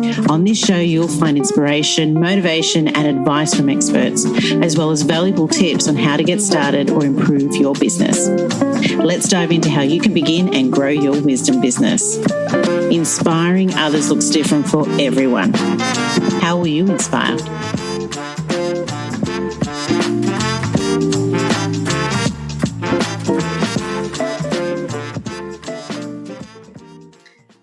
On this show, you'll find inspiration, motivation, and advice from experts, as well as valuable tips on how to get started or improve your business. Let's dive into how you can begin and grow your wisdom business. Inspiring others looks different for everyone. How will you inspire?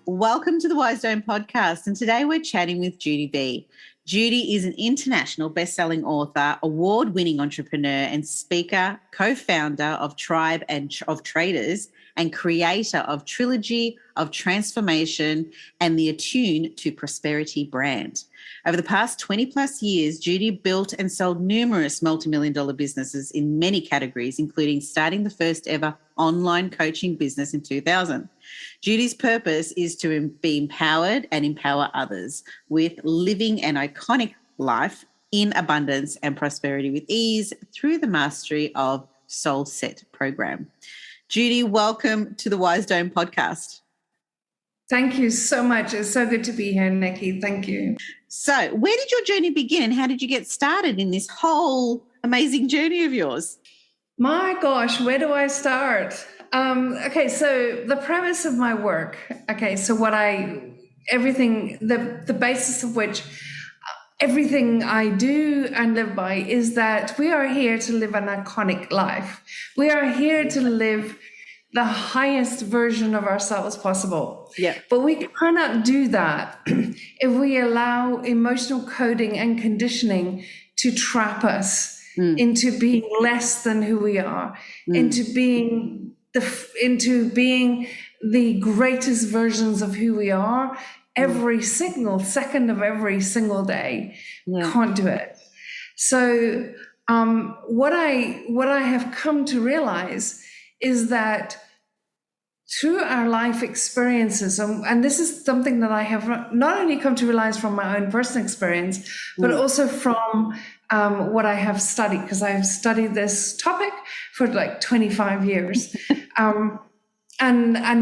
Welcome to the Wise Dome podcast, and today we're chatting with Judy V. Judy is an international best-selling author, award-winning entrepreneur and speaker, co-founder of Tribe and of Traders, and creator of Trilogy of Transformation and the Attune to Prosperity brand. Over the past 20 plus years, Judy built and sold numerous multi-million-dollar businesses in many categories, including starting the first ever online coaching business in 2000. Judy's purpose is to be empowered and empower others with living an iconic life in abundance and prosperity with ease through the mastery of Soul Set program. Judy, welcome to the Wise Dome podcast. Thank you so much. It's so good to be here, Nikki. Thank you. So, where did your journey begin and how did you get started in this whole amazing journey of yours? My gosh, where do I start? Okay, so the premise of my work, the basis of which everything I do and live by is that we are here to live an iconic life. We are here to live the highest version of ourselves possible. Yeah. But we cannot do that if we allow emotional coding and conditioning to trap us into being less than who we are, into being the greatest versions of who we are every single second of every single day. Yeah. Can't do it. So what I have come to realize is that through our life experiences, and this is something that I have not only come to realize from my own personal experience, but also from what I have studied, because I've studied this topic for like 25 years, and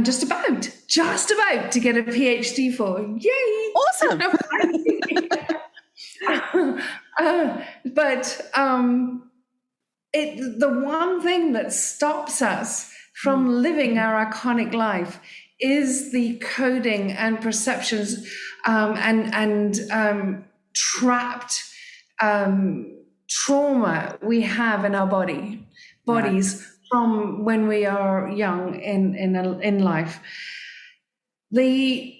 just about to get a PhD for. Yay! Awesome. The one thing that stops us from living our iconic life is the coding and perceptions and trapped trauma we have in our bodies from when we are young in life. The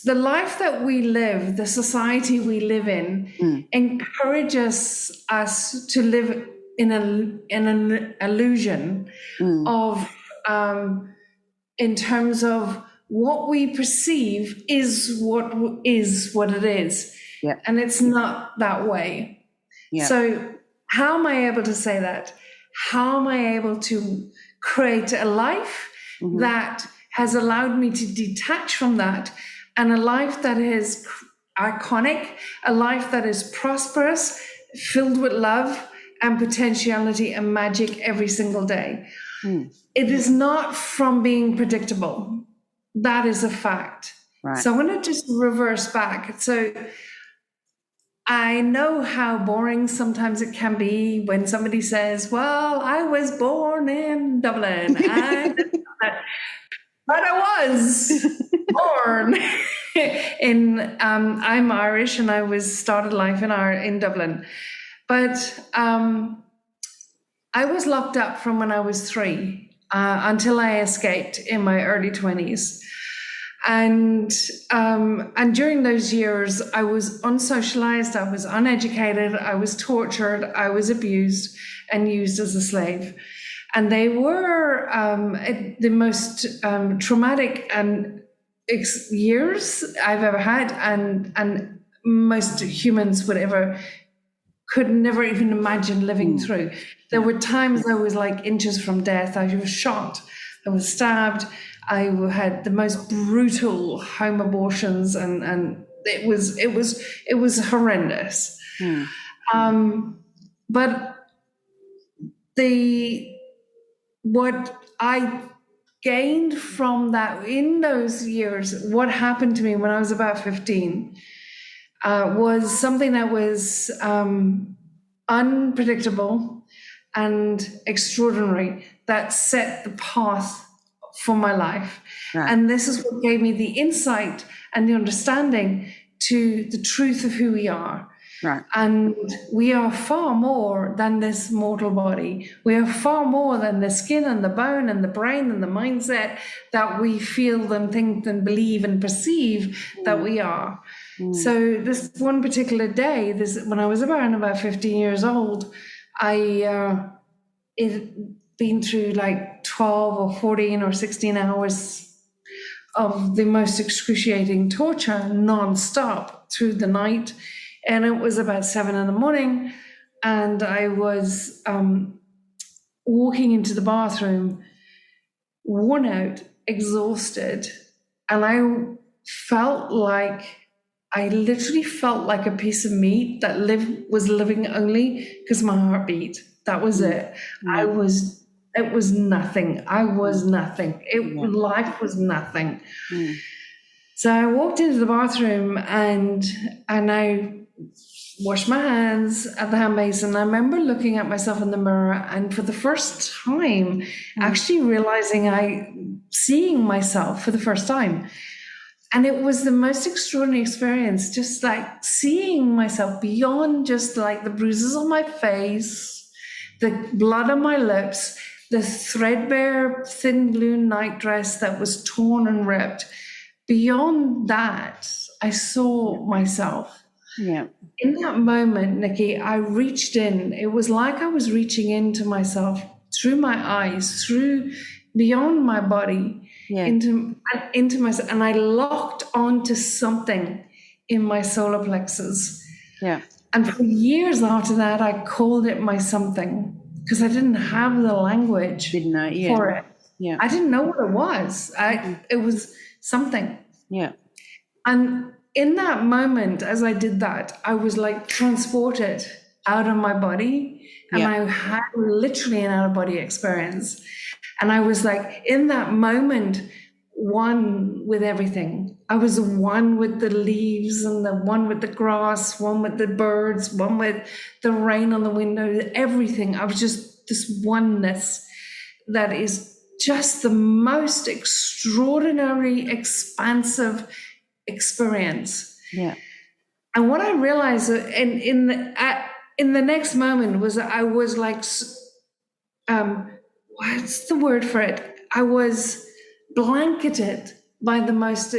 life that we live, the society we live in, encourages us to live in an illusion of in terms of what we perceive is what it is. Yep. And it's not that way. Yep. So how am I able to say that? How am I able to create a life that has allowed me to detach from that, and a life that is iconic, a life that is prosperous, filled with love and potentiality and magic every single day? It is not from being predictable. That is a fact. Right. So I'm going to just reverse back. So I know how boring sometimes it can be when somebody says, well, I was born in Dublin. But I was born I'm Irish, and I started life in Dublin. But I was locked up from when I was 3 until I escaped in my early 20s. And during those years, I was unsocialized, I was uneducated, I was tortured, I was abused and used as a slave. And they were the most traumatic years I've ever had, and most humans could never even imagine living through. There were times I was like inches from death. I was shot, I was stabbed, I had the most brutal home abortions, and it was horrendous. But what I gained from that in those years, what happened to me when I was about 15, was something that was unpredictable and extraordinary, that set the path for my life. Right. And this is what gave me the insight and the understanding to the truth of who we are. Right. And we are far more than this mortal body. We are far more than the skin and the bone and the brain and the mindset that we feel and think and believe and perceive that we are. So this one particular day, when I was about 15 years old, I been through like 12 or 14 or 16 hours of the most excruciating torture non-stop through the night. And it was about 7 a.m, and I was walking into the bathroom, worn out, exhausted, and I literally felt like a piece of meat that was living only because my heart beat. That was it. It was nothing. I was nothing. Life was nothing. So I walked into the bathroom and I washed my hands at the hand basin. I remember looking at myself in the mirror and for the first time, actually seeing myself for the first time. And it was the most extraordinary experience, just like seeing myself beyond just like the bruises on my face, the blood on my lips, the threadbare thin blue night dress that was torn and ripped. Beyond that, I saw myself. Yeah. In that moment, Nikki, I reached in. It was like I was reaching into myself through my eyes, through beyond my body, into myself, and I locked onto something in my solar plexus. Yeah. And for years after that, I called it my something because I didn't have the language for it. Yeah. I didn't know what it was. It was something. Yeah. And in that moment, as I did that, I was like transported out of my body, and I had literally an out-of-body experience. And I was like, in that moment, one with everything. I was one with the leaves and the one with the grass, one with the birds, one with the rain on the window, everything. I was just this oneness that is just the most extraordinary, expansive experience. Yeah. And what I realized in the next moment was that I was like, what's the word for it? I was blanketed by the most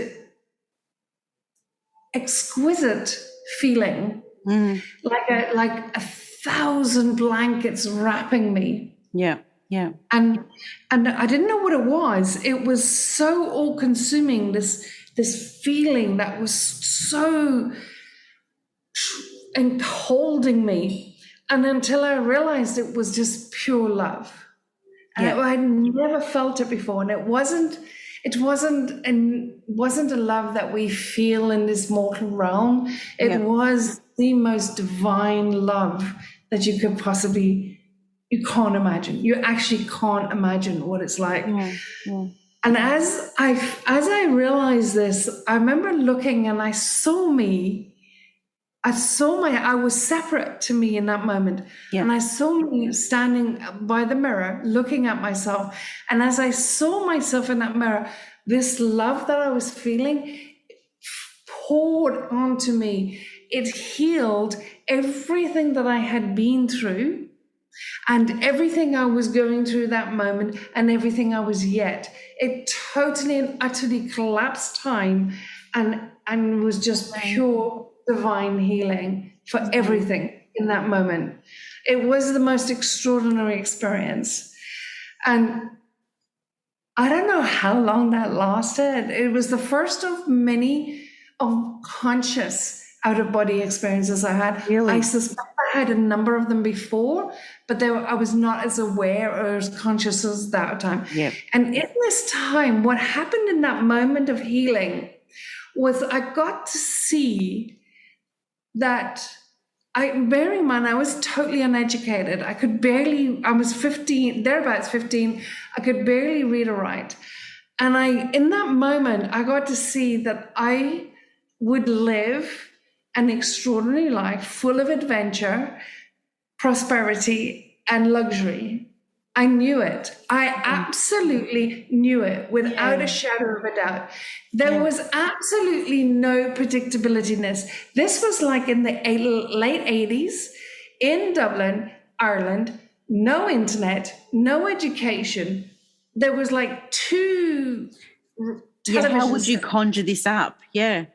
exquisite feeling, like a 1,000 blankets wrapping me. Yeah. Yeah. And I didn't know what it was. It was so all-consuming, this feeling that was so holding me. And until I realized it was just pure love. And I'd never felt it before. And it wasn't a love that we feel in this mortal realm. It was the most divine love that you can't imagine. You actually can't imagine what it's like. Yeah. And as I realized this, I remember looking and I was separate to me in that moment. Yeah. And I saw me standing by the mirror, looking at myself. And as I saw myself in that mirror, this love that I was feeling poured onto me. It healed everything that I had been through and everything I was going through that moment and everything I was yet. It totally and utterly collapsed time and was just pure divine healing for everything in that moment. It was the most extraordinary experience. And I don't know how long that lasted. It was the first of many of conscious out-of-body experiences I had. Really? I suspect I had a number of them before, but I was not as aware or as conscious as that time. Yeah. And in this time, what happened in that moment of healing was I got to see that bear in mind, I was totally uneducated. I was 15, thereabouts 15. I could barely read or write. And in that moment, I got to see that I would live an extraordinary life full of adventure, prosperity, and luxury. I knew it. I absolutely knew it without a shadow of a doubt. There was absolutely no predictability-ness. This was like in the late 80s in Dublin, Ireland, no internet, no education. There was like two television how would you conjure this up? Yeah.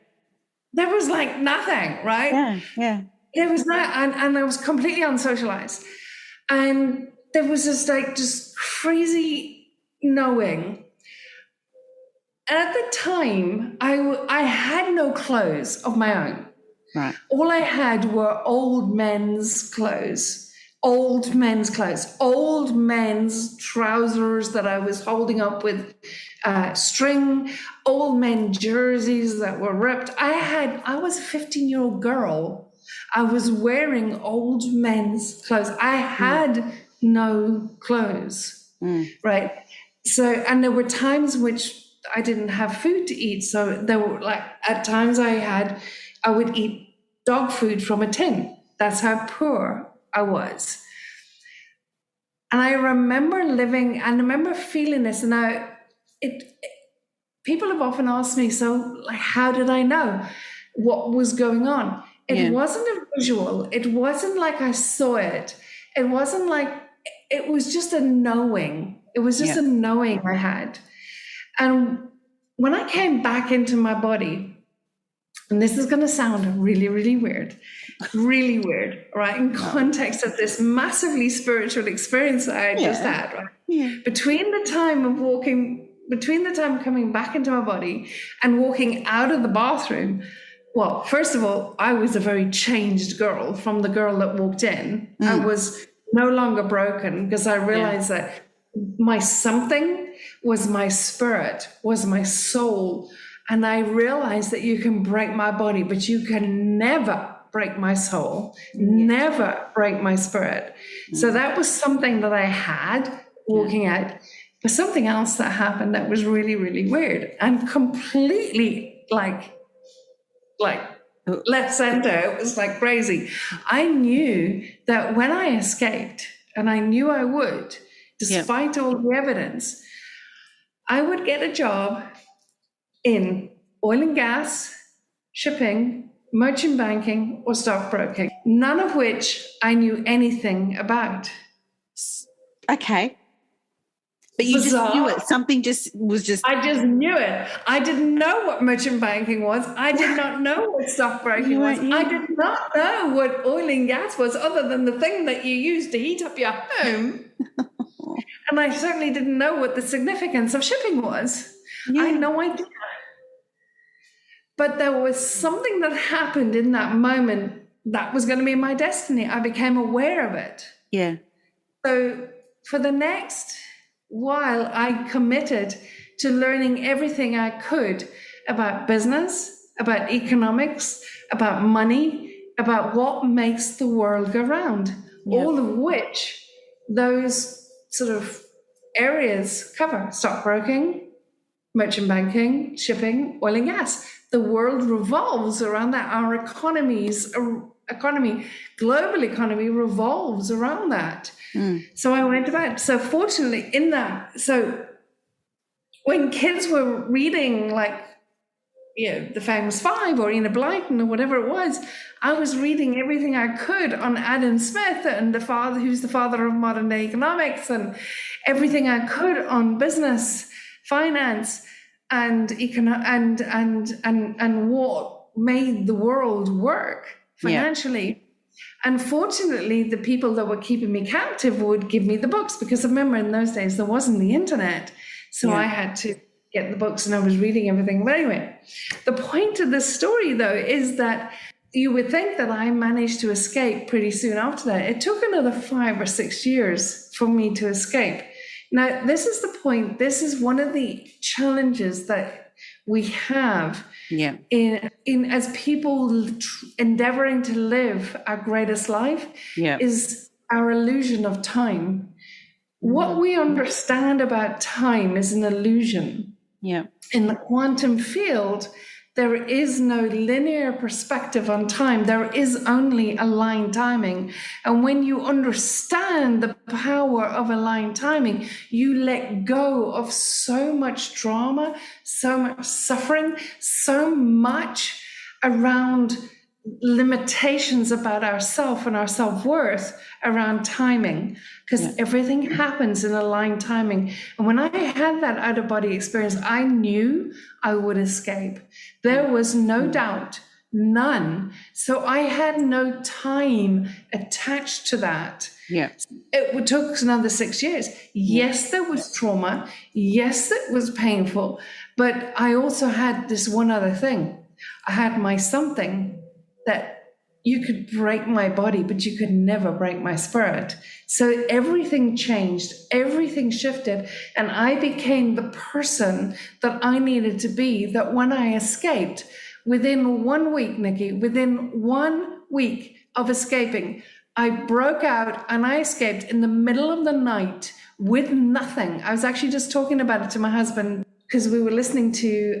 There was like nothing, right? Yeah. There was that, and I was completely unsocialized. And there was just crazy knowing. And at the time, I had no clothes of my own. Right. All I had were old men's clothes, old men's trousers that I was holding up with string, old men jerseys that were ripped. I was a 15-year-old girl. I was wearing old men's clothes. I had no clothes, right? So, and there were times which I didn't have food to eat. So there were like, at times I would eat dog food from a tin. That's how poor I was. And I remember feeling this. And now people have often asked me, so like, how did I know what was going on? It wasn't a visual. It wasn't like I saw it. It wasn't like, it was just a knowing. It was just a knowing I had. And when I came back into my body, and this is going to sound really, really weird, right? In context of this massively spiritual experience that I just had, right? Yeah. Between the time coming back into my body and walking out of the bathroom, well, first of all, I was a very changed girl from the girl that walked in. I was no longer broken because I realized that my something was my spirit, was my soul. And I realized that you can break my body, but you can never break my soul, never break my spirit. So that was something that I had walking out. But something else that happened that was really, really weird and completely like left center. It was like crazy. I knew that when I escaped, and I knew I would, despite all the evidence, I would get a job in oil and gas, shipping, merchant banking, or stockbroking, none of which I knew anything about. Okay. But you just knew it. Something was just... I just knew it. I didn't know what merchant banking was. I did not know what stockbroking was. I did not know what oil and gas was other than the thing that you use to heat up your home. And I certainly didn't know what the significance of shipping was. I had no idea. But there was something that happened in that moment that was going to be my destiny. I became aware of it. Yeah. So for the next while, I committed to learning everything I could about business, about economics, about money, about what makes the world go round, all of which those sort of areas cover: stockbroking, merchant banking, shipping, oil and gas. The world revolves around that. Our global economy revolves around that. So I went about. So fortunately in that, so when kids were reading like, the Famous Five or Enid Blyton or whatever it was, I was reading everything I could on Adam Smith and who's the father of modern day economics, and everything I could on business, finance, and what made the world work financially. And fortunately, the people that were keeping me captive would give me the books, because remember in those days there wasn't the internet, so I had to get the books and I was reading everything. But anyway, the point of this story though is that you would think that I managed to escape pretty soon after that. It took another 5 or 6 years for me to escape. Now, this is the point. This is one of the challenges that we have in as people endeavoring to live our greatest life is our illusion of time. What we understand about time is an illusion. In the quantum field, There is no linear perspective on time. There is only aligned timing. And when you understand the power of aligned timing, you let go of so much trauma, so much suffering, so much around limitations about ourself and our self-worth around timing, because everything happens in aligned timing. And when I had that out-of-body experience, I knew I would escape. There was no doubt, none. So I had no time attached to that. It took another 6 years. Yes, there was trauma. Yes, it was painful. But I also had this one other thing. I had my something that you could break my body, but you could never break my spirit. So everything changed, everything shifted, and I became the person that I needed to be, that when I escaped, within 1 week, Nikki, within 1 week of escaping, I broke out and I escaped in the middle of the night with nothing. I was actually just talking about it to my husband because we were listening to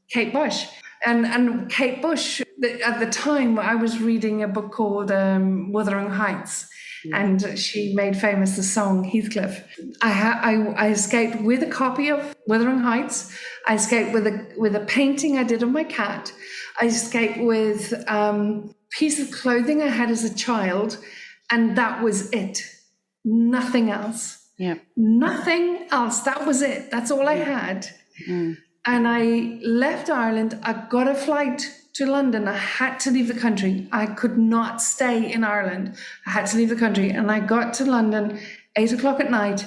Kate Bush. And Kate Bush, at the time, I was reading a book called Wuthering Heights, and she made famous the song Heathcliff. I escaped with a copy of Wuthering Heights. I escaped with a painting I did of my cat. I escaped with a piece of clothing I had as a child, and that was it. Nothing else. Nothing else. That was it. That's all I had. And I left Ireland. I got a flight to London. I had to leave the country. I could not stay in Ireland. I had to leave the country. And I got to London 8 o'clock at night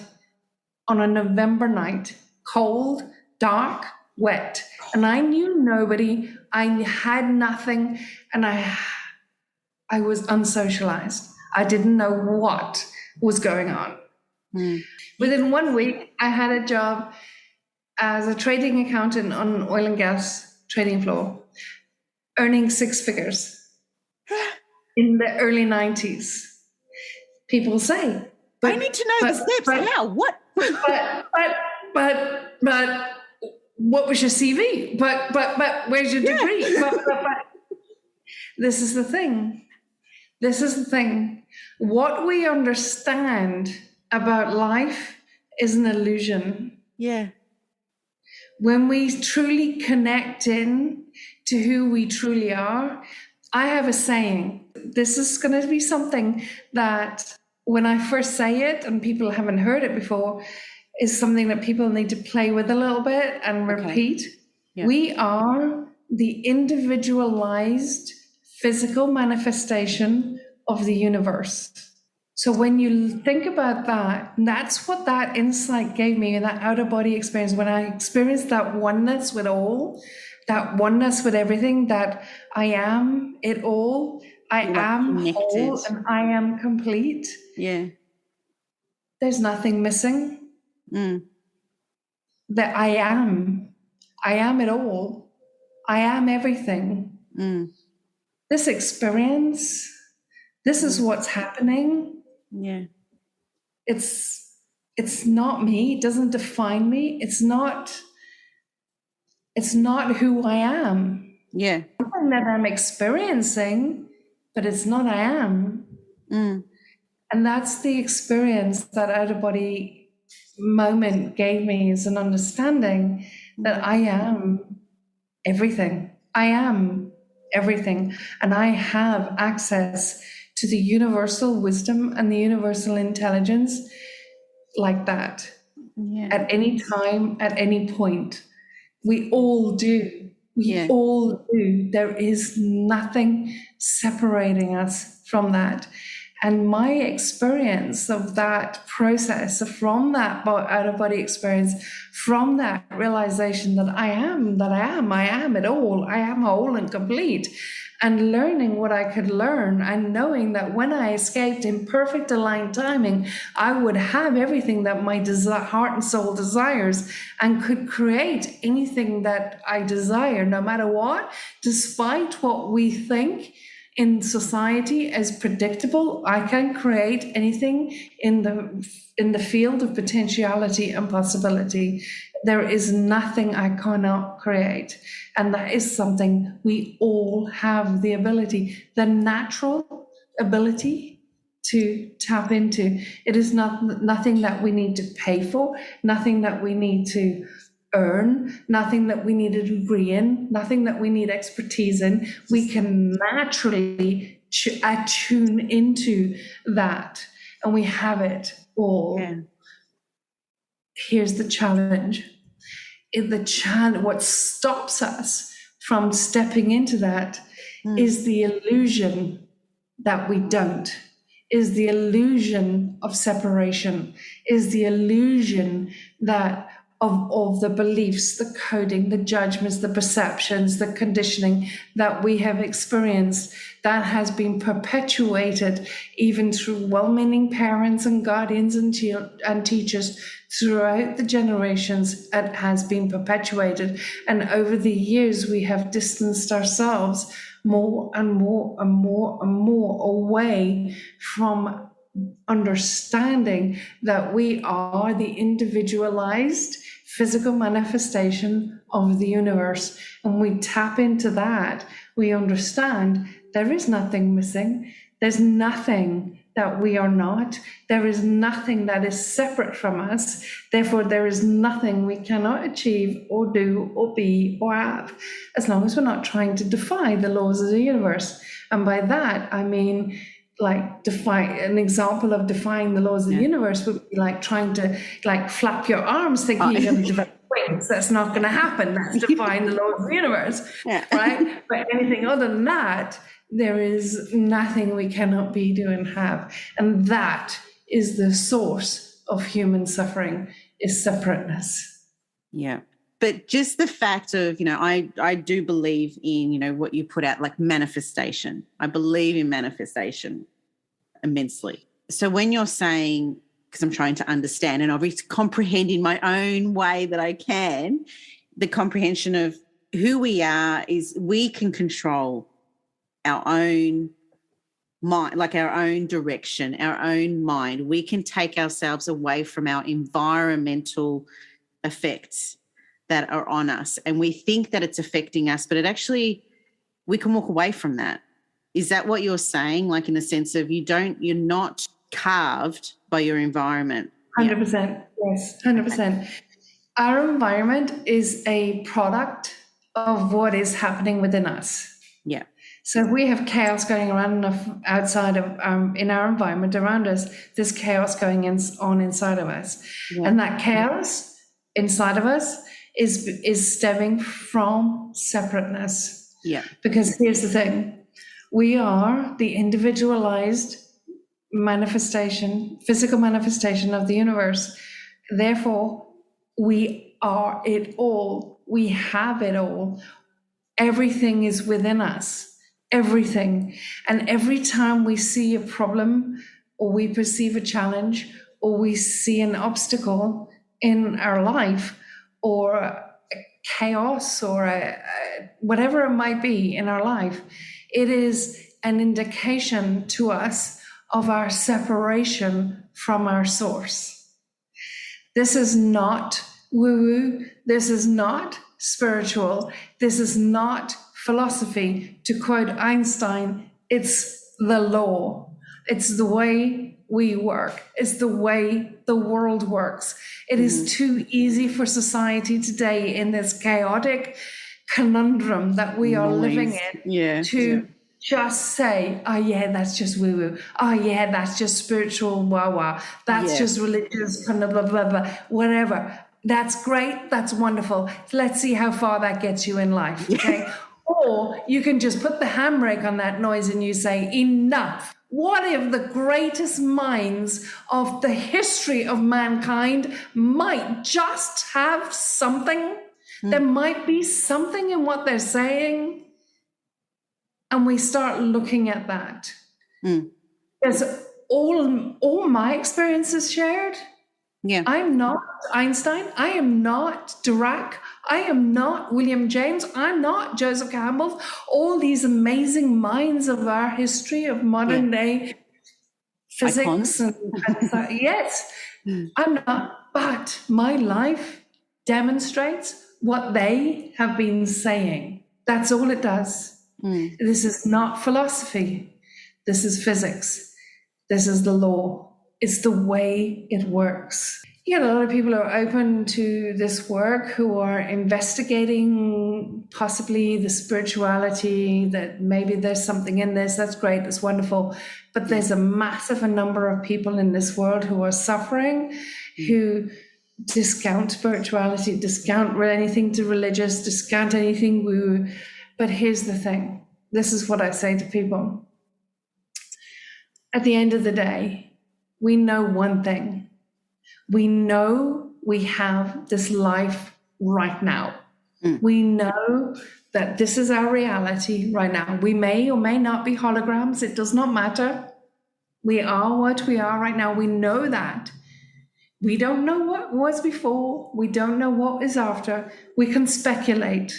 on a November night, cold, dark, wet. And I knew nobody. I had nothing. And I was unsocialized. I didn't know what was going on. Within 1 week, I had a job as a trading accountant on an oil and gas trading floor, earning 6 figures in the early 90s. People say, I need to know the steps. How? What? but what was your CV? But where's your degree? But this is the thing. This is the thing. What we understand about life is an illusion. When we truly connect in to who we truly are, I have a saying. This is going to be something that when I first say it and people haven't heard it before, is something that people need to play with a little bit and repeat. We are the individualized physical manifestation of the universe. So when you think about that, that's what that insight gave me, that out-of-body experience, when I experienced that oneness with all, that oneness with everything, that I am it all, I am connected. Whole, and I am complete. There's nothing missing. That I am it all. I am everything. This experience, this is what's happening. It's not me. It doesn't define me. It's not who I am. Something that I'm experiencing, but it's not I am. And that's the experience that out-of-body moment gave me, is an understanding that I am everything. I am everything. And I have access to the universal wisdom and the universal intelligence like that. At any time, at any point. We all do. We all do. There is nothing separating us from that. And my experience of that process, from that out-of-body experience, from that realization that I am it all, I am whole and complete, and learning what I could learn, and knowing that when I escaped in perfect aligned timing, I would have everything that my heart and soul desires, and could create anything that I desire, no matter what, despite what we think in society as predictable. I can create anything in the field of potentiality and possibility. There is nothing I cannot create. And that is something we all have the ability, the natural ability to tap into. It is nothing that we need to pay for, nothing that we need to earn, nothing that we need a degree in, nothing that we need expertise in. We can naturally attune into that, and we have it all. Yeah. Here's the challenge. What stops us from stepping into that is the illusion that we don't, is the illusion of separation, is the illusion that of the beliefs, the coding, the judgments, the perceptions, the conditioning that we have experienced that has been perpetuated even through well-meaning parents and guardians and teachers throughout the generations. It has been perpetuated. And over the years, we have distanced ourselves more and more and more and more away from understanding that we are the individualized physical manifestation of the universe. And we tap into that, we understand there is nothing missing. There's nothing that we are not. There is nothing that is separate from us. Therefore, there is nothing we cannot achieve or do or be or have, as long as we're not trying to defy the laws of the universe. And by that, I mean, like an example of defying the laws of the universe would be like trying to flap your arms thinking you're going to develop wings. That's not going to happen. That's defying the laws of the universe, right? But anything other than that, there is nothing we cannot be, do, and have. And that is the source of human suffering, is separateness. Yeah. But just the fact of, I do believe in, what you put out, like manifestation. I believe in manifestation immensely. So when you're saying, because I'm trying to understand and obviously comprehend in my own way that I can, the comprehension of who we are is we can control our own mind, like our own direction, our own mind. We can take ourselves away from our environmental effects that are on us, and we think that it's affecting us, but we can walk away from that. Is that what you're saying? Like in the sense of you're not carved by your environment? 100%. Yes, 100%. Our environment is a product of what is happening within us. Yeah. So if we have chaos going around outside of in our environment around us, there's chaos going on inside of us. Yeah. And that chaos inside of us is stemming from separateness. Yeah. Because here's the thing. We are the individualized manifestation, physical manifestation of the universe. Therefore, we are it all. We have it all. Everything is within us. Everything. And every time we see a problem or we perceive a challenge or we see an obstacle in our life, or chaos, or whatever it might be in our life, it is an indication to us of our separation from our source. This is not woo-woo. This is not spiritual. This is not philosophy. To quote Einstein, it's the law. It's the way we work. It's the way the world works. It is too easy for society today in this chaotic conundrum that we are living in to just say, oh yeah, that's just woo-woo. Oh yeah, that's just spiritual wah-wah. That's just religious kind of blah, blah, blah, whatever. That's great. That's wonderful. Let's see how far that gets you in life, okay? Or you can just put the handbrake on that noise and you say, enough. What if the greatest minds of the history of mankind might just have something? There might be something in what they're saying. And we start looking at that. Because all my experiences shared, Yeah. I am not Einstein. I am not Dirac. I am not William James. I'm not Joseph Campbell. All these amazing minds of our history of modern day physics and yes, I'm not. But my life demonstrates what they have been saying. That's all it does. This is not philosophy. This is physics. This is the law. It's the way it works. Yeah, a lot of people are open to this work who are investigating possibly the spirituality, that maybe there's something in this. That's great. That's wonderful. But there's a massive number of people in this world who are suffering, who discount spirituality, discount anything to religious, discount anything woo. But here's the thing. This is what I say to people. At the end of the day, we know one thing. We know we have this life right now. We know that this is our reality right now. We may or may not be holograms. It does not matter. We are what we are right now. We know that. We don't know what was before. We don't know what is after. We can speculate.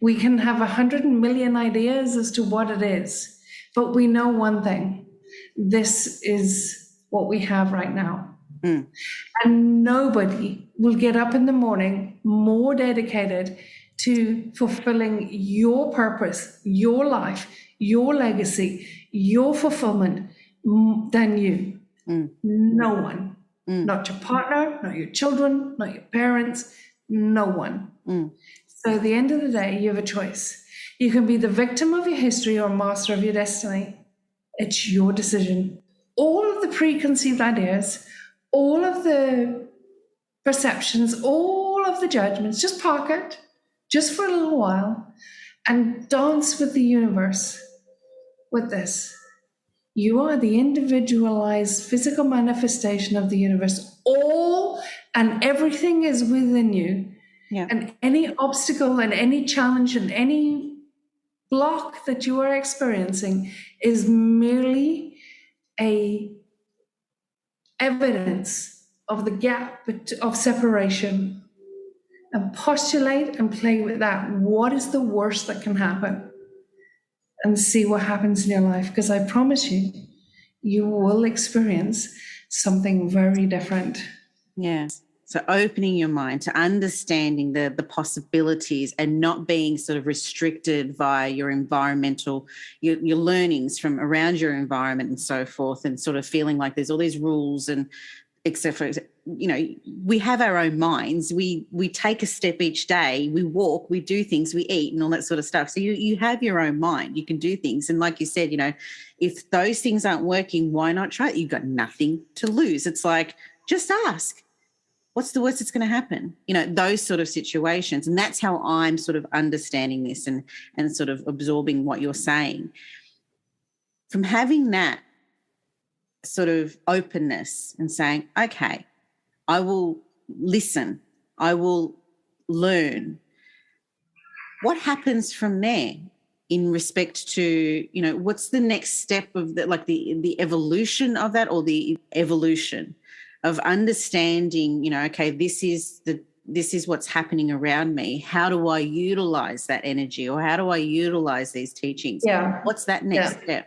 We can have 100 million ideas as to what it is. But we know one thing. This is what we have right now. And nobody will get up in the morning more dedicated to fulfilling your purpose, your life, your legacy, your fulfillment than you. No one. Not your partner, not your children, not your parents, no one. So at the end of the day, you have a choice. You can be the victim of your history or master of your destiny. It's your decision. All of the preconceived ideas, all of the perceptions, all of the judgments, just park it, just for a little while, and dance with the universe with this. You are the individualized physical manifestation of the universe. All and everything is within you. Yeah. And any obstacle and any challenge and any block that you are experiencing is merely a evidence of the gap of separation. And postulate and play with that. What is the worst that can happen? And see what happens in your life. Because I promise you, you will experience something very different. Yes. So opening your mind to understanding the possibilities and not being sort of restricted via your environmental, your learnings from around your environment and so forth, and sort of feeling like there's all these rules and et cetera. You know, we have our own minds. We take a step each day. We walk, we do things, we eat and all that sort of stuff. So you have your own mind. You can do things. And like you said, you know, if those things aren't working, why not try it? You've got nothing to lose. It's like, just ask. What's the worst that's going to happen? You know, those sort of situations. And that's how I'm sort of understanding this and sort of absorbing what you're saying. From having that sort of openness and saying, okay, I will listen, I will learn. What happens from there in respect to, you know, what's the next step of the evolution of that, or the evolution of understanding, you know, okay, this is what's happening around me. How do I utilize that energy, or how do I utilize these teachings? Yeah. What's that next step?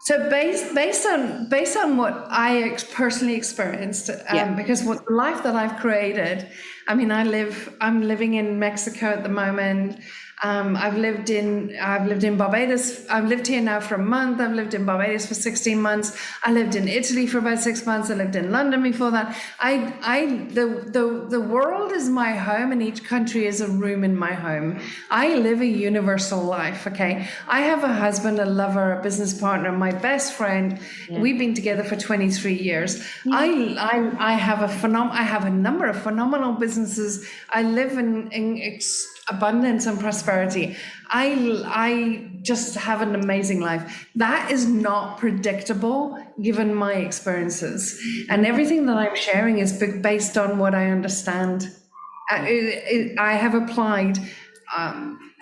So based on what I personally experienced, because what the life that I've created, I mean, I'm living in Mexico at the moment. I've lived in Barbados. I've lived here now for a month. I've lived in Barbados for 16 months. I lived in Italy for about 6 months. I lived in London before that. The world is my home, and each country is a room in my home. I live a universal life. Okay, I have a husband, a lover, a business partner, my best friend. Yeah. We've been together for 23 years. Yeah. I have a number of phenomenal businesses. I live in abundance and prosperity. I just have an amazing life. That is not predictable given my experiences. And everything that I'm sharing is based on what I understand. I have applied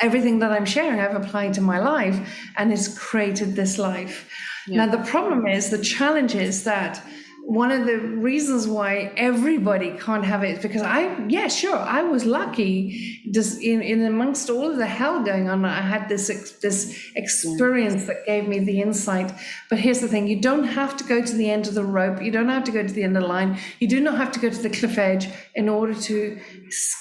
everything that I'm sharing, I've applied to my life, and it's created this life. Yeah. Now, the problem is, the challenge is that one of the reasons why everybody can't have it is because I was lucky. Just in amongst all of the hell going on, I had this experience that gave me the insight. But here's the thing: you don't have to go to the end of the rope. You don't have to go to the end of the line. You do not have to go to the cliff edge in order to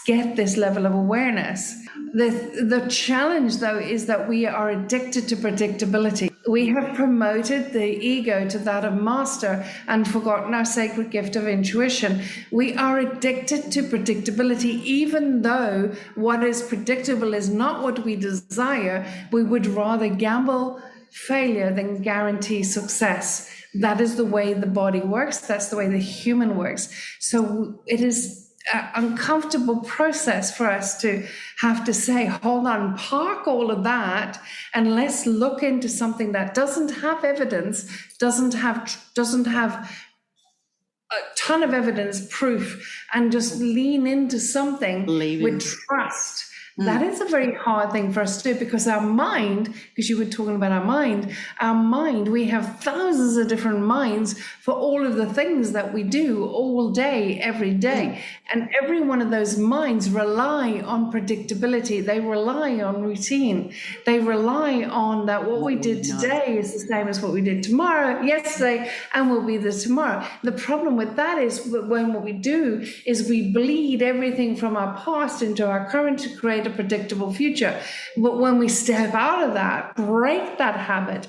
get this level of awareness. The challenge, though, is that we are addicted to predictability. We have promoted the ego to that of master and forgotten our sacred gift of intuition. We are addicted to predictability, even though what is predictable is not what we desire. We would rather gamble failure than guarantee success. That is the way the body works. That's the way the human works. So it is an uncomfortable process for us to have to say, hold on, park all of that, and let's look into something that doesn't have evidence, doesn't have a ton of evidence, proof, and just lean into something with trust. That is a very hard thing for us to do, because our mind, because you were talking about our mind, we have thousands of different minds for all of the things that we do all day, every day. And every one of those minds rely on predictability. They rely on routine. They rely on that what we did today is the same as what we did yesterday, and will be the tomorrow. The problem with that is when what we do is we bleed everything from our past into our current to create a predictable future. But when we step out of that, break the habit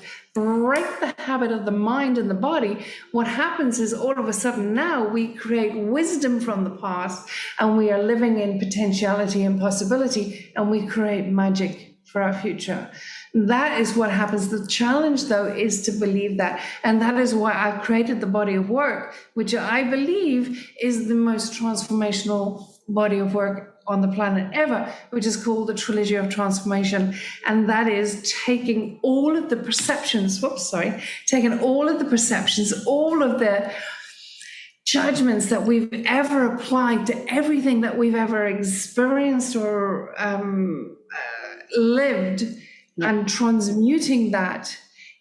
of the mind and the body, what happens is all of a sudden now we create wisdom from the past, and we are living in potentiality and possibility, and we create magic for our future. That is what happens. The challenge, though, is to believe that. And that is why I've created the body of work, which I believe is the most transformational body of work on the planet ever, which is called the Trilogy of Transformation. And that is taking all of the perceptions, all of the judgments that we've ever applied to everything that we've ever experienced or lived, and transmuting that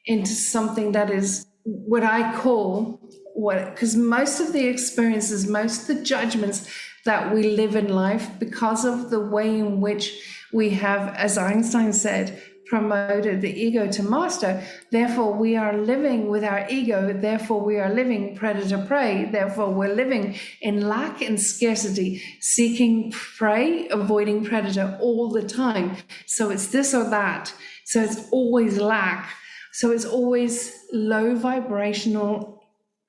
into something that is what I call because most of the experiences, most of the judgments that we live in life, because of the way in which we have, as Einstein said, promoted the ego to master, therefore we are living with our ego, therefore we are living predator-prey, therefore we're living in lack and scarcity, seeking prey, avoiding predator all the time. So it's this or that. So it's always lack. So it's always low vibrational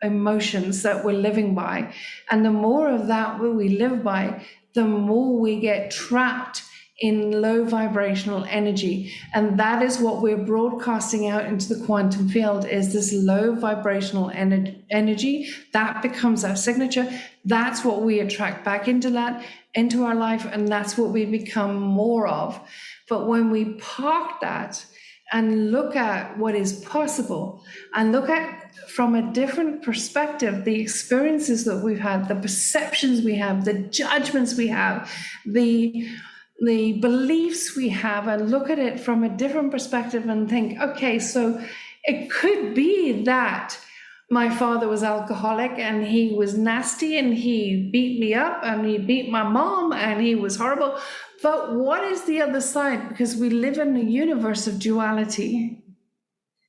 emotions that we're living by. And the more of that we live by, the more we get trapped in low vibrational energy. And that is what we're broadcasting out into the quantum field, is this low vibrational energy. That becomes our signature. That's what we attract back into our life, and that's what we become more of. But when we park that and look at what is possible, and look at from a different perspective the experiences that we've had, the perceptions we have, the judgments we have, the beliefs we have, and look at it from a different perspective and think, okay, so it could be that my father was alcoholic and he was nasty and he beat me up and he beat my mom and he was horrible. But what is the other side? Because we live in a universe of duality.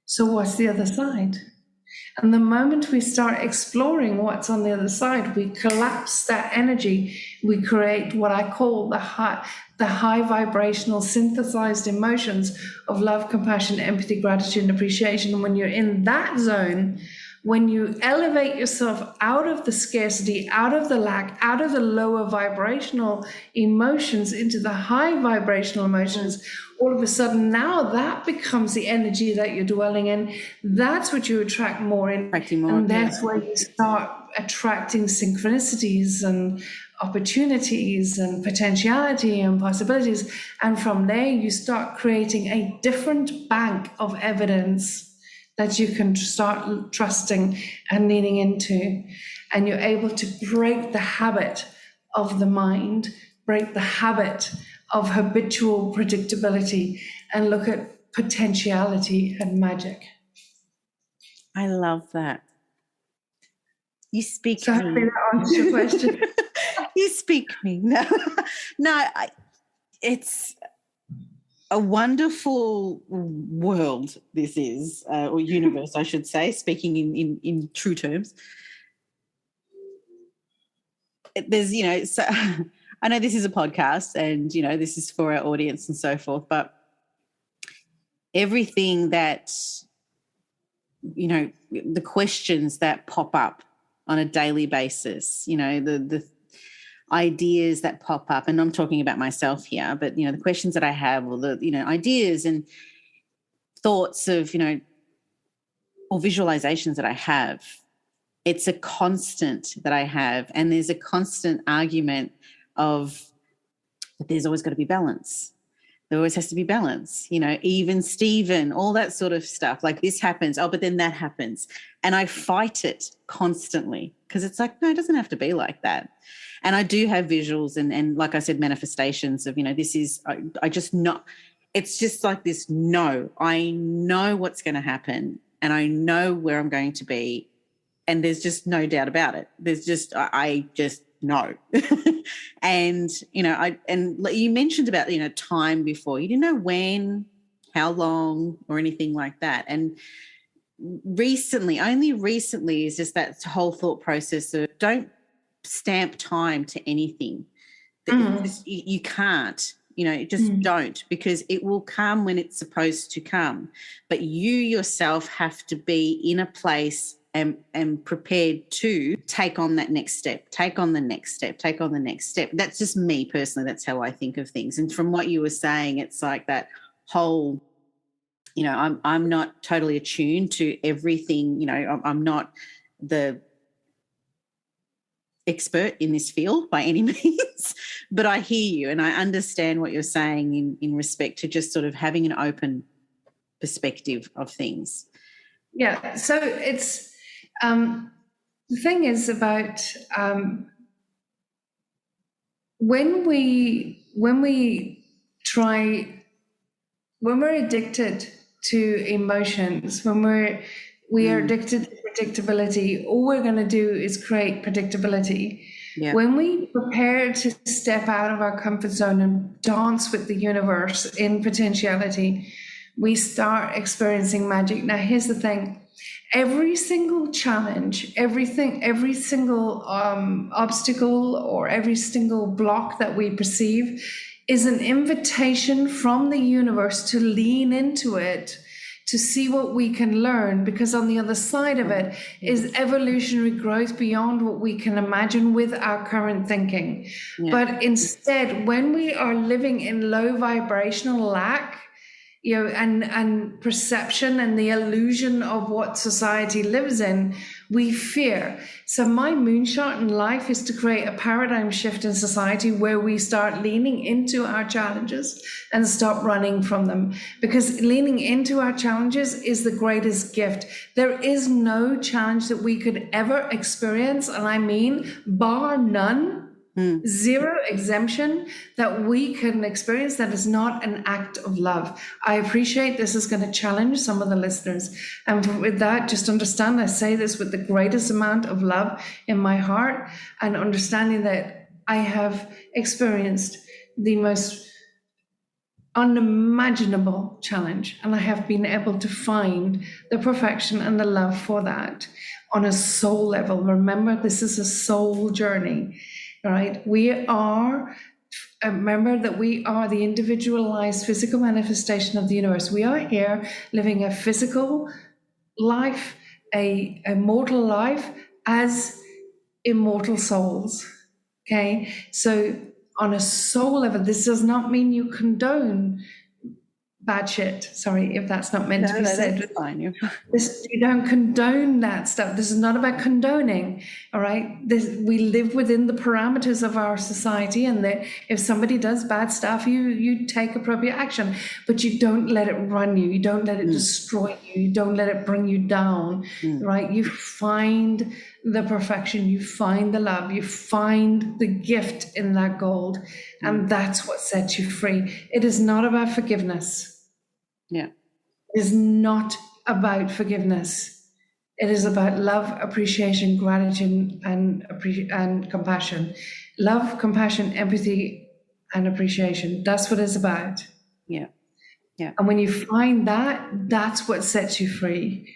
So what's the other side? And the moment we start exploring what's on the other side, we collapse that energy. We create what I call the high vibrational synthesized emotions of love, compassion, empathy, gratitude, and appreciation. And when you're in that zone, when you elevate yourself out of the scarcity, out of the lack, out of the lower vibrational emotions into the high vibrational emotions, all of a sudden now that becomes the energy that you're dwelling in. That's what you attract more in. And that's where you start attracting synchronicities and opportunities and potentiality and possibilities. And from there, you start creating a different bank of evidence that you can start trusting and leaning into. And you're able to break the habit of the mind, break the habit of habitual predictability, and look at potentiality and magic. I love that. You speak So me. hopefully that answers your question. You speak me. No, no, it's a wonderful world this is, or universe, I should say, speaking in true terms. There's, so I know this is a podcast and, this is for our audience and so forth, but everything that, the questions that pop up on a daily basis, the ideas that pop up, and I'm talking about myself here, but, the questions that I have, or the, ideas and thoughts of, or visualizations that I have, it's a constant that I have. And there's a constant argument of, but there's always got to be balance. There always has to be balance, even Steven, all that sort of stuff. Like this happens, but then that happens. And I fight it constantly because it's like, no, it doesn't have to be like that. And I do have visuals and like I said, manifestations of, this is, I just not, it's just like this, no, I know what's going to happen and I know where I'm going to be. And there's just no doubt about it. There's just, I just know. And, and you mentioned about, time before. You didn't know when, how long or anything like that. And only recently is just that whole thought process of don't stamp time to anything. You can't. Just don't, because it will come when it's supposed to come. But you yourself have to be in a place and prepared to take on that next step, take on the next step, take on the next step. That's just me personally. That's how I think of things. And from what you were saying, it's like that whole, I'm not totally attuned to everything. I'm not the expert in this field by any means, but I hear you and I understand what you're saying in respect to just sort of having an open perspective of things. Yeah. So it's, the thing is about when we're addicted to emotions, when we are addicted to predictability, all we're going to do is create predictability. Yeah. When we prepare to step out of our comfort zone and dance with the universe in potentiality, we start experiencing magic. Now, here's the thing. Every single challenge, every single obstacle or every single block that we perceive is an invitation from the universe to lean into it, to see what we can learn, because on the other side of it is evolutionary growth beyond what we can imagine with our current thinking. Yeah. But instead, when we are living in low vibrational lack, and perception and the illusion of what society lives in, we fear. So my moonshot in life is to create a paradigm shift in society where we start leaning into our challenges and stop running from them. Because leaning into our challenges is the greatest gift. There is no challenge that we could ever experience, and I mean bar none, zero exemption, that we can experience that is not an act of love. I appreciate this is going to challenge some of the listeners. And with that, just understand, I say this with the greatest amount of love in my heart, and understanding that I have experienced the most unimaginable challenge, and I have been able to find the perfection and the love for that on a soul level. Remember, this is a soul journey. Right? Remember that we are the individualized physical manifestation of the universe. We are here living a physical life, a mortal life as immortal souls. Okay? So on a soul level, this does not mean you condone bad shit. Sorry if that's not meant to be said. That's fine. You don't condone that stuff. This is not about condoning. All right. We live within the parameters of our society, and that if somebody does bad stuff, you take appropriate action, but you don't let it run you. You don't let it destroy you. You don't let it bring you down. Right. You find the perfection, you find the love, you find the gift in that gold, and that's what sets you free. It is not about forgiveness. Yeah. It is not about forgiveness. It is about love, appreciation, gratitude, and compassion. Love, compassion, empathy, and appreciation. That's what it's about. Yeah. Yeah. And when you find that, that's what sets you free.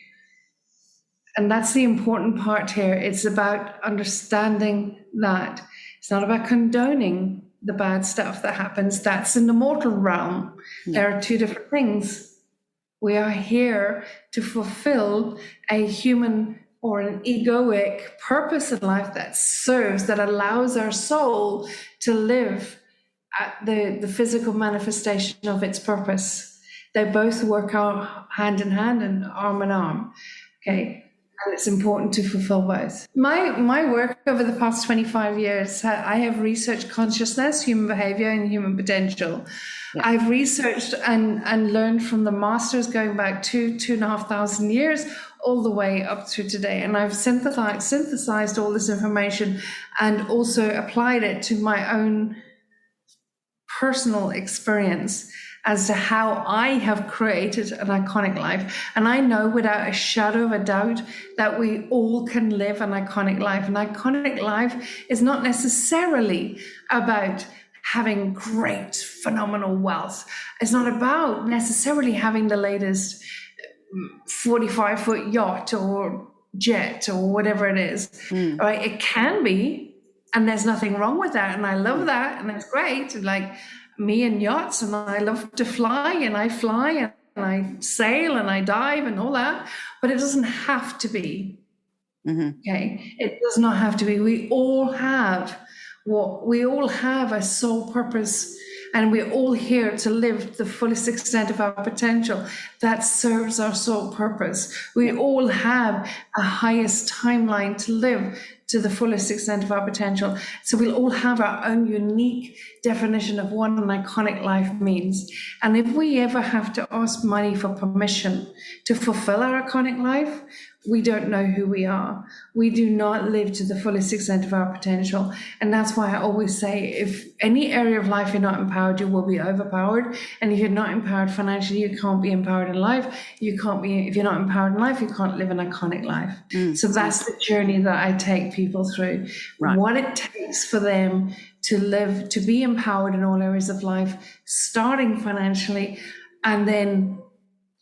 And that's the important part here. It's about understanding that. It's not about condoning the bad stuff that happens. That's in the mortal realm. Yeah. There are two different things. We are here to fulfill a human or an egoic purpose in life that serves, that allows our soul to live at the physical manifestation of its purpose. They both work out hand in hand and arm in arm. Okay. And it's important to fulfill both. My work over the past 25 years, I have researched consciousness, human behavior, and human potential. Yeah. I've researched and learned from the masters going back 2,500 years, all the way up to today. And I've synthesized all this information and also applied it to my own personal experience as to how I have created an iconic life. And I know without a shadow of a doubt that we all can live an iconic life. An iconic life is not necessarily about having great, phenomenal wealth. It's not about necessarily having the latest 45-foot yacht or jet or whatever it is. Right? It can be, and there's nothing wrong with that. And I love that, and it's great. Like me and yachts, and I love to fly, and I fly, and I sail, and I dive, and all that. But it doesn't have to be. Okay, it does not have to be. We all have a soul purpose, and we're all here to live the fullest extent of our potential that serves our soul purpose. We all have a highest timeline to live to the fullest extent of our potential. So we'll all have our own unique definition of what an iconic life means. And if we ever have to ask money for permission to fulfill our iconic life, we don't know who we are. We do not live to the fullest extent of our potential. And that's why I always say, if any area of life you're not empowered, you will be overpowered. And if you're not empowered financially, you can't be empowered in life. If you're not empowered in life, you can't live an iconic life. So that's the journey that I take people through. Right. What it takes for them to be empowered in all areas of life, starting financially, and then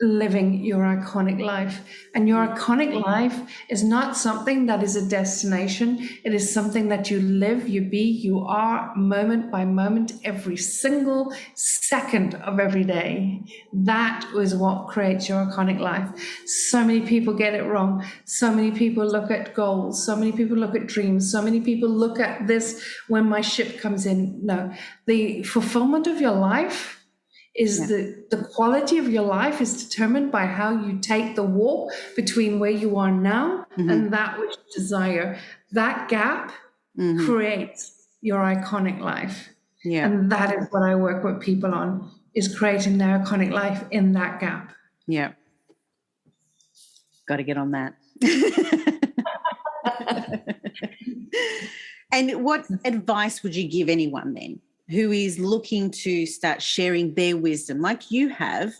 living your iconic life. And your iconic life is not something that is a destination. It is something that you live, you be, you are, moment by moment, every single second of every day. That is what creates your iconic life. So many people get it wrong. So many people look at goals. So many people look at dreams. So many people look at this when my ship comes in. No, the fulfillment of your life is the quality of your life is determined by how you take the walk between where you are now and that which you desire. That gap creates your iconic life. Yeah. And that is what I work with people on, is creating their iconic life in that gap. Yeah. Got to get on that. And what advice would you give anyone then who is looking to start sharing their wisdom like you have?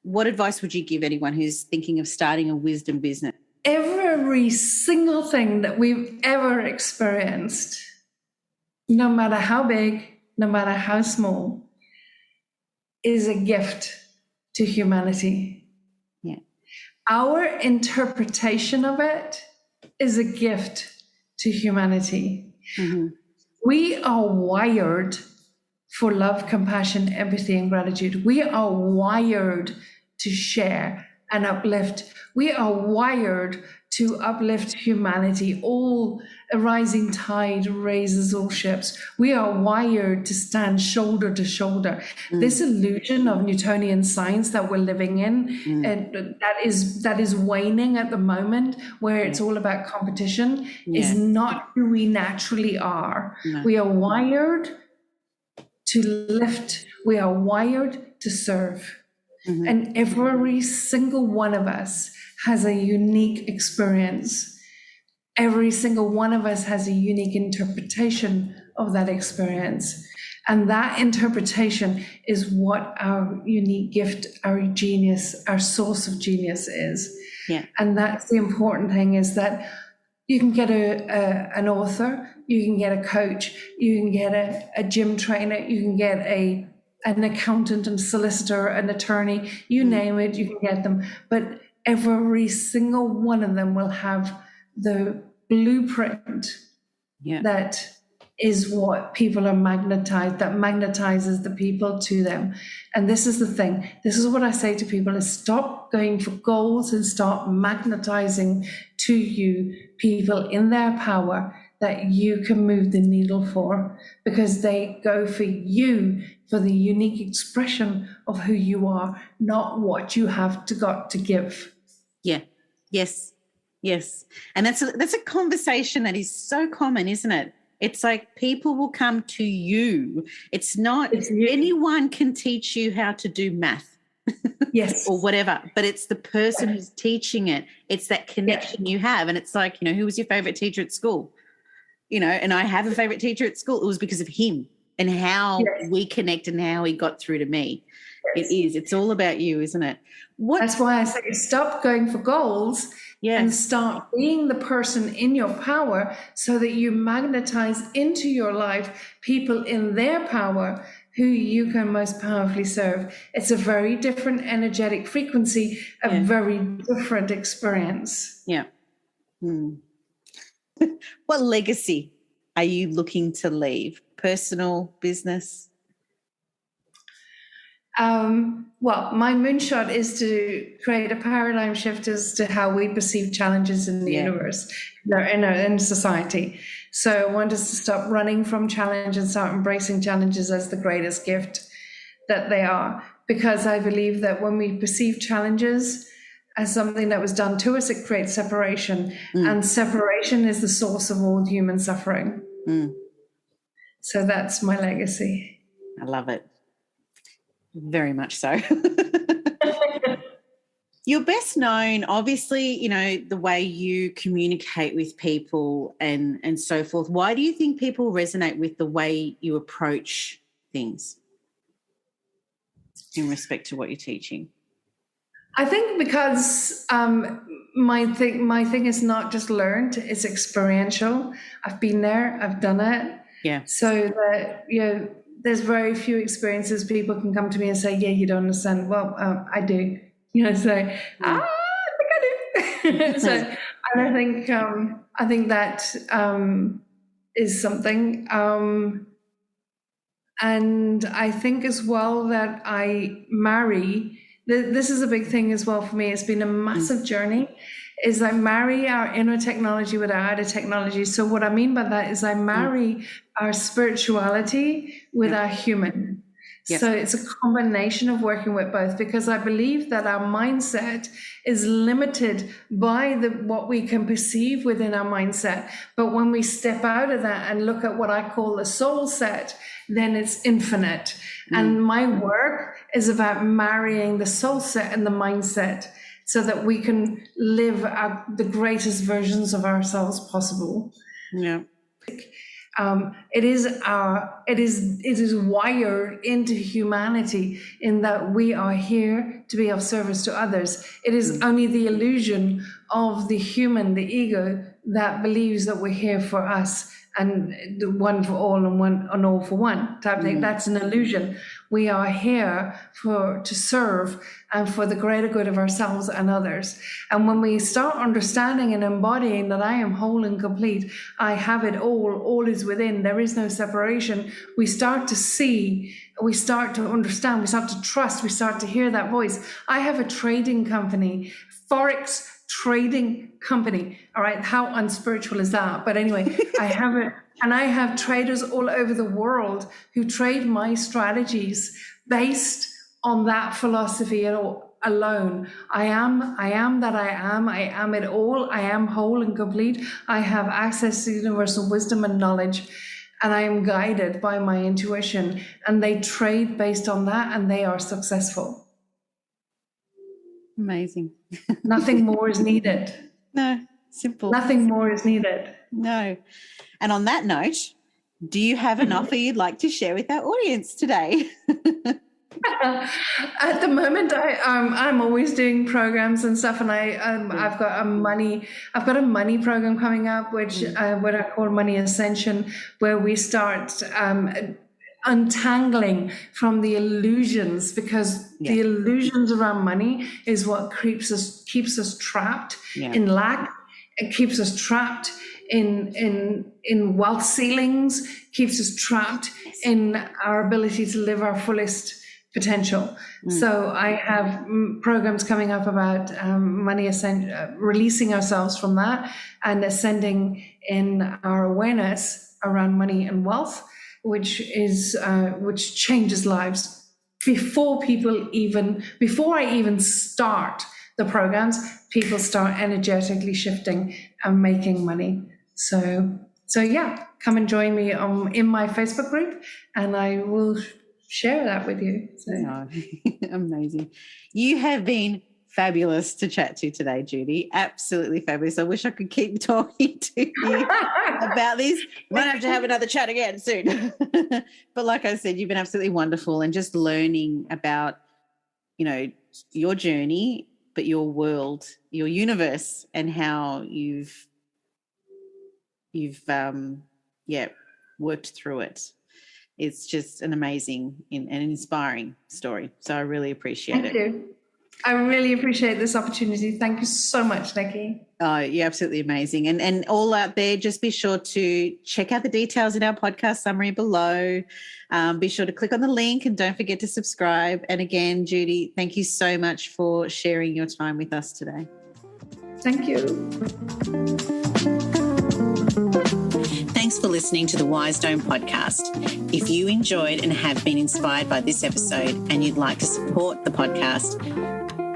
What advice would you give anyone who's thinking of starting a wisdom business? Every single thing that we've ever experienced, no matter how big, no matter how small, is a gift to humanity. Yeah. Our interpretation of it is a gift to humanity. We are wired for love, compassion, empathy, and gratitude. We are wired to share and uplift. We are wired to uplift humanity. All a rising tide raises all ships. We are wired to stand shoulder to shoulder. This illusion of Newtonian science that we're living in, that is waning at the moment, where it's all about competition, is not who we naturally are. No. We are wired to lift. We are wired to serve. And every single one of us has a unique experience. Every single one of us has a unique interpretation of that experience. And that interpretation is what our unique gift, our genius, our source of genius is. Yeah. And that's the important thing, is that you can get an author, you can get a coach, you can get a gym trainer, you can get an accountant and solicitor, an attorney, you name it, you can get them. But every single one of them will have the blueprint that is what people are magnetized, that magnetizes the people to them. And this is the thing. This is what I say to people, is stop going for goals and start magnetizing to you people in their power that you can move the needle for, because they go for you, for the unique expression of who you are, not what you have got to give. Yeah. Yes. Yes. And that's a conversation that is so common, isn't it? It's like people will come to you. It's not anyone can teach you how to do math. Yes. Or whatever, but it's the person who's teaching it. It's that connection you have. And it's like, who was your favorite teacher at school? And I have a favorite teacher at school. It was because of him and how we connect and how he got through to me. Yes. It's all about you, isn't it? That's why I say stop going for goals and start being the person in your power, so that you magnetize into your life people in their power who you can most powerfully serve. It's a very different energetic frequency, a very different experience. Yeah. What legacy are you looking to leave? Personal, business? Well, my moonshot is to create a paradigm shift as to how we perceive challenges in the universe, in society. So I want us to stop running from challenge and start embracing challenges as the greatest gift that they are. Because I believe that when we perceive challenges as something that was done to us, it creates separation. And separation is the source of all human suffering. So that's my legacy. I love it. Very much so. You're best known, obviously, the way you communicate with people and so forth. Why do you think people resonate with the way you approach things in respect to what you're teaching? I think because my thing is not just learned, it's experiential. I've been there, I've done it. Yeah. So that, there's very few experiences people can come to me and say, you don't understand. Well, I do. So I think I do. So and I think that is something. And I think as well that I marry. This is a big thing as well for me. It's been a massive journey. Is I marry our inner technology with our outer technology. So what I mean by that is I marry our spirituality with our human. Yes. So it's a combination of working with both, because I believe that our mindset is limited by what we can perceive within our mindset. But when we step out of that and look at what I call the soul set, then it's infinite. And my work is about marrying the soul set and the mindset, so that we can live the greatest versions of ourselves possible. Yeah. It is wired into humanity in that we are here to be of service to others. It is only the illusion of the human, the ego, that believes that we're here for us and one for all and all for one type thing. That's an illusion. We are here to serve and for the greater good of ourselves and others. And when we start understanding and embodying that I am whole and complete, I have it all is within, there is no separation, we start to see, we start to understand, we start to trust, we start to hear that voice. I have a trading company, Forex trading company. All right, how unspiritual is that? But anyway, I have it, and I have traders all over the world who trade my strategies based on that philosophy alone. I am that I am it all, I am whole and complete, I have access to universal wisdom and knowledge, and I am guided by my intuition, and they trade based on that, and they are successful. Amazing. Nothing more is needed. No, simple. Nothing more is needed. No. And on that note, Do you have an offer you'd like to share with our audience today? At the moment, I'm always doing programs and stuff, and I've got a money program coming up, which what I call Money Ascension, where we start untangling from the illusions, because the illusions around money is what keeps us trapped in lack. It keeps us trapped in wealth ceilings, keeps us trapped in our ability to live our fullest potential. So I have programs coming up about releasing ourselves from that and ascending in our awareness around money and wealth, which changes lives. Before I even start the programs, people start energetically shifting and making money. So yeah, come and join me in my Facebook group, and I will share that with you. So. Oh, amazing. You have been fabulous to chat to today, Judy. Absolutely fabulous. I wish I could keep talking to you about this. Might have to have another chat again soon. But like I said, you've been absolutely wonderful, and just learning about, your journey, but your world, your universe, and how you've worked through it. It's just an amazing and inspiring story. So I really appreciate it. Thank you. I really appreciate this opportunity. Thank you so much, Nikki. Oh, you're absolutely amazing. And all out there, just be sure to check out the details in our podcast summary below. Be sure to click on the link, and don't forget to subscribe. And again, Judy, thank you so much for sharing your time with us today. Thank you. Thanks for listening to the Wise Dome podcast. If you enjoyed and have been inspired by this episode and you'd like to support the podcast,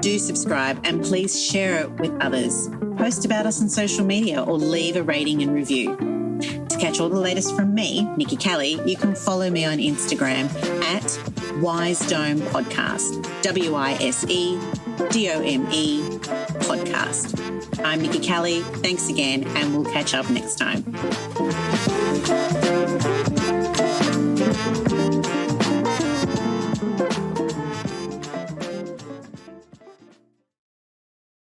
do subscribe and please share it with others. Post about us on social media or leave a rating and review. To catch all the latest from me, Nikki Kelly, you can follow me on Instagram at Wise Dome Podcast, WISEDOME Podcast. I'm Nikki Kelly. Thanks again, and we'll catch up next time.